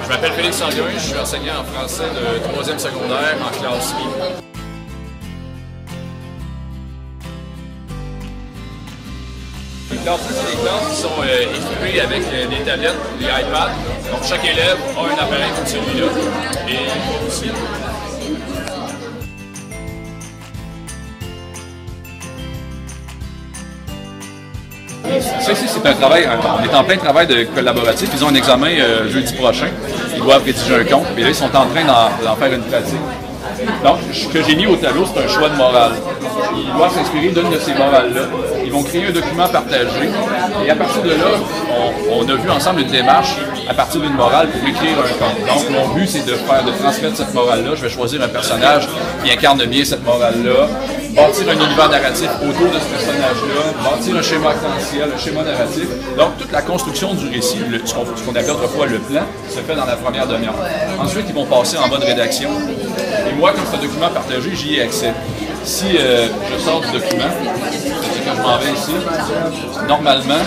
Je m'appelle Félix Sanguin, je suis enseignant en français de 3e secondaire en classe I. Les classes, c'est des classes qui sont équipées avec des tablettes, des iPads. Donc chaque élève a un appareil comme celui-là. Et aussi. Ça ici, c'est un travail, on est en plein travail de collaboratif. Ils ont un examen jeudi prochain. Ils doivent rédiger un compte. Et là, ils sont en train d'en faire une pratique. Donc, ce que j'ai mis au tableau, c'est un choix de morale. Ils doivent s'inspirer d'une de ces morales-là. Ils vont créer un document partagé. Et à partir de là, on a vu ensemble une démarche à partir d'une morale pour écrire un conte. Donc, mon but, c'est de transmettre cette morale-là. Je vais choisir un personnage qui incarne bien cette morale-là, bâtir un univers narratif autour de ce personnage-là, bâtir un schéma actentiel, un schéma narratif. Donc, toute la construction du récit, ce qu'on appelle autrefois le plan, se fait dans la première demi-heure. Ensuite, ils vont passer en mode rédaction. Et moi, comme c'est un document partagé, j'y ai accès. Si je sors du document, c'est-à-dire que je m'en vais ici, normalement,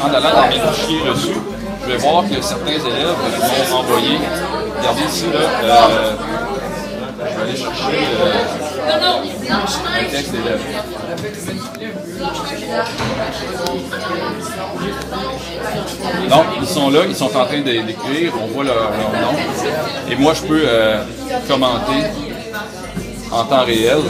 en allant dans mes fichiers reçus, je vais voir que certains élèves vont envoyer. Regardez ici, là, je vais aller chercher un texte d'élève. Donc, ils sont là, ils sont en train d'écrire, on voit leur nom. Et moi, je peux commenter en temps réel.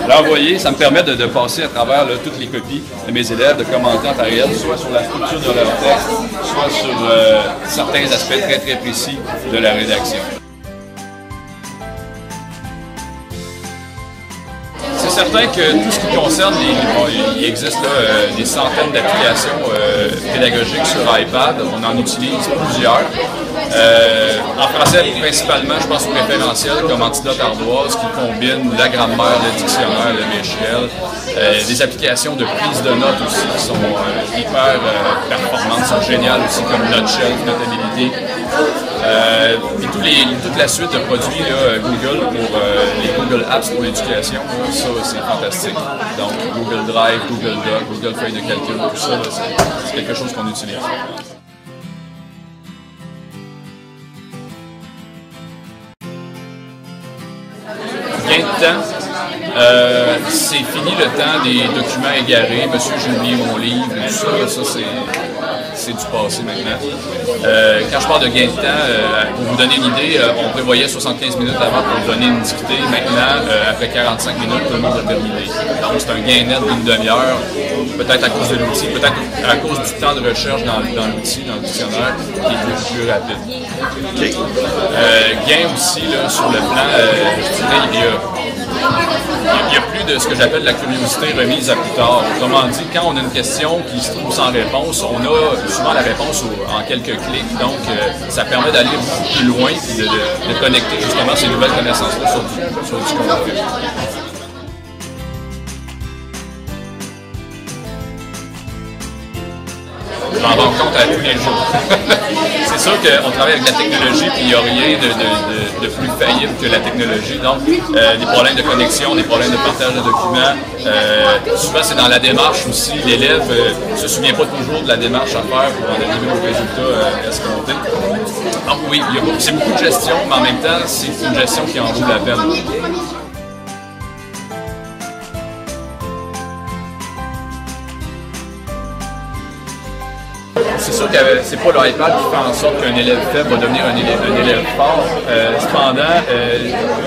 Alors, vous voyez, ça me permet de passer à travers là, toutes les copies de mes élèves, de commenter en temps réel, soit sur la structure de leur texte, soit sur certains aspects très très précis de la rédaction. C'est certain que tout ce qui concerne il existe là, des centaines d'applications pédagogiques sur iPad. On en utilise plusieurs. En français, principalement, je pense au référentiel comme Antidote Ardoise qui combine la grammaire, le dictionnaire, le Michel. Des applications de prise de notes aussi qui sont hyper performantes, sont géniales aussi comme Noteshelf, Notabilité. Puis toute la suite de produits là, Google pour les Google Apps pour l'éducation, ça c'est fantastique. Donc Google Drive, Google Doc, Google Feuille de calcul, tout ça, c'est quelque chose qu'on utilise. Gain de temps, c'est fini le temps des documents égarés, monsieur j'ai oublié mon livre, tout ça, c'est du passé maintenant. Quand je parle de gain de temps, pour vous donner une idée, on prévoyait 75 minutes avant pour donner une dictée. Maintenant, après 45 minutes, tout le monde a terminé. Donc c'est un gain net d'une demi-heure, peut-être à cause de l'outil, peut-être à cause du temps de recherche dans l'outil, dans le dictionnaire, qui est beaucoup plus rapide. Okay. Gain aussi là, sur le plan, je dirais, il y a plus de ce que j'appelle la curiosité remise à plus tard. Autrement dit, quand on a une question qui se trouve sans réponse, on a souvent la réponse en quelques clics. Donc, ça permet d'aller beaucoup plus loin et de connecter justement ces nouvelles connaissances-là sur du contenu. Je m'en rends compte à tous les jours. C'est sûr qu'on travaille avec la technologie, puis il n'y a rien de plus faillible que la technologie. Donc, des problèmes de connexion, des problèmes de partage de documents. Souvent, c'est dans la démarche aussi. L'élève ne se souvient pas toujours de la démarche à faire pour en arriver au résultat escompté. Donc oui, c'est beaucoup de gestion, mais en même temps, c'est une gestion qui en vaut la peine. C'est sûr que c'est pas l'iPad qui fait en sorte qu'un élève faible va devenir un élève fort. Cependant,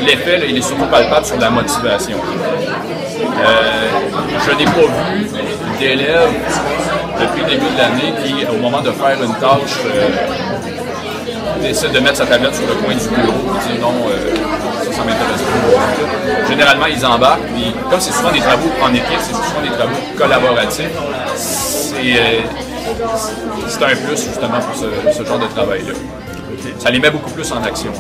l'effet, il est surtout palpable sur la motivation. Je n'ai pas vu d'élèves depuis le début de l'année qui, au moment de faire une tâche, décide de mettre sa tablette sur le coin du bureau et dit non, ça m'intéresse pas. Généralement, ils embarquent. Puis, comme c'est souvent des travaux en équipe, c'est souvent des travaux collaboratifs, c'est un plus justement pour ce genre de travail-là. Ça les met beaucoup plus en action.